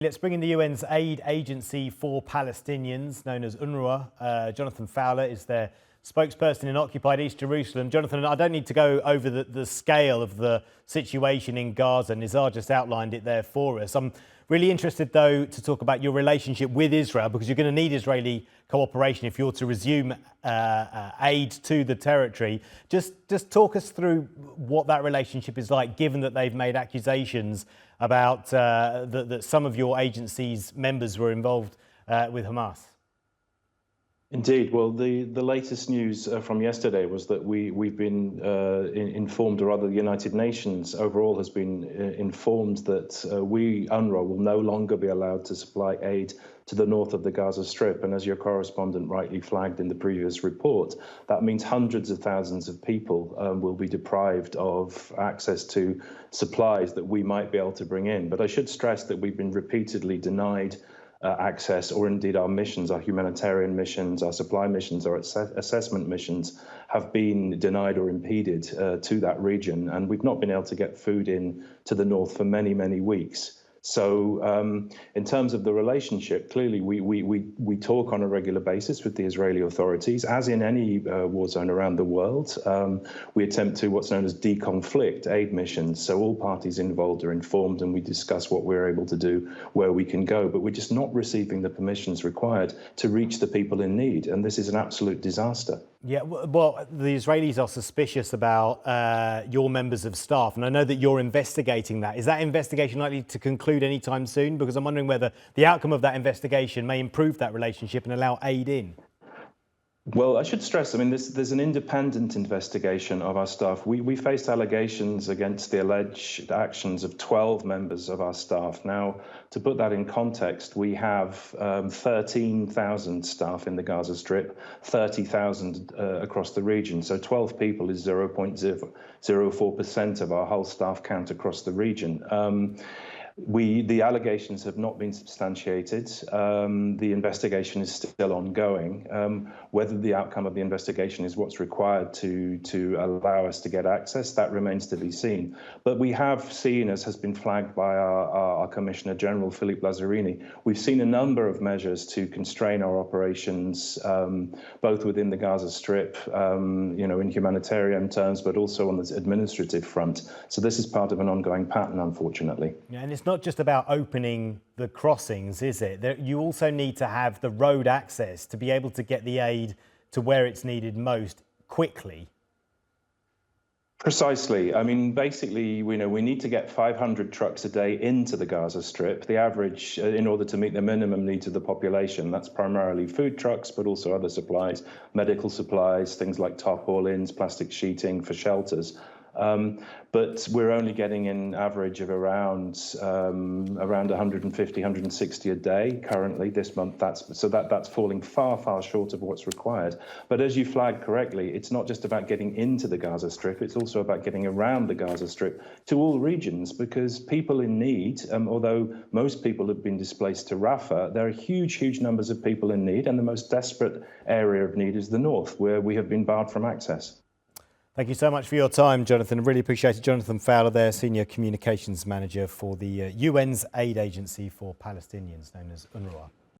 Let's bring in the UN's aid agency for Palestinians, known as UNRWA. Jonathan Fowler is their spokesperson in occupied East Jerusalem. Jonathan, I don't need to go over the scale of the situation in Gaza. Nizar just outlined it there for us. I'm really interested, though, to talk about your relationship with Israel, because you're going to need Israeli cooperation if you're to resume aid to the territory. Just talk us through what that relationship is like, given that they've made accusations about that some of your agency's members were involved with Hamas. Indeed. Well, the latest news from yesterday was that we've been informed, or rather the United Nations overall has been informed that we, UNRWA, will no longer be allowed to supply aid to the north of the Gaza Strip. And as your correspondent rightly flagged in the previous report, that means hundreds of thousands of people will be deprived of access to supplies that we might be able to bring in. But I should stress that we've been repeatedly denied access, or indeed our missions, our humanitarian missions, our supply missions, our assessment missions have been denied or impeded to that region. And we've not been able to get food in to the north for many, many weeks. So in terms of the relationship, clearly we talk on a regular basis with the Israeli authorities, as in any war zone around the world. We attempt to what's known as deconflict aid missions. So all parties involved are informed and we discuss what we're able to do, where we can go. But we're just not receiving the permissions required to reach the people in need. And this is an absolute disaster. Yeah, well, the Israelis are suspicious about your members of staff, and I know that you're investigating that. Is that investigation likely to conclude anytime soon? Because I'm wondering whether the outcome of that investigation may improve that relationship and allow aid in. Well, I should stress, I mean, there's an independent investigation of our staff. We faced allegations against the alleged actions of 12 members of our staff. Now, to put that in context, we have 13,000 staff in the Gaza Strip, 30,000 across the region. So 12 people is 0.004% of our whole staff count across the region. The allegations have not been substantiated. The investigation is still ongoing. Whether the outcome of the investigation is what's required to allow us to get access, that remains to be seen. But we have seen, as has been flagged by our Commissioner General, Philippe Lazzarini, we've seen a number of measures to constrain our operations, both within the Gaza Strip, in humanitarian terms, but also on the administrative front. So this is part of an ongoing pattern, unfortunately. Yeah, and it's not just about opening the crossings, is it? You also need to have the road access to be able to get the aid to where it's needed most quickly. Precisely. I mean, basically, we need to get 500 trucks a day into the Gaza Strip. The average, in order to meet the minimum needs of the population, that's primarily food trucks, but also other supplies, medical supplies, things like tarpaulins, plastic sheeting for shelters. But we're only getting an average of around 150, 160 a day currently this month. That's falling far short of what's required. But as you flagged correctly, it's not just about getting into the Gaza Strip. It's also about getting around the Gaza Strip to all regions, because people in need, although most people have been displaced to Rafah, there are huge numbers of people in need. And the most desperate area of need is the north, where we have been barred from access. Thank you so much for your time, Jonathan. I really appreciate it. Jonathan Fowler there, Senior Communications Manager for the UN's aid agency for Palestinians, known as UNRWA.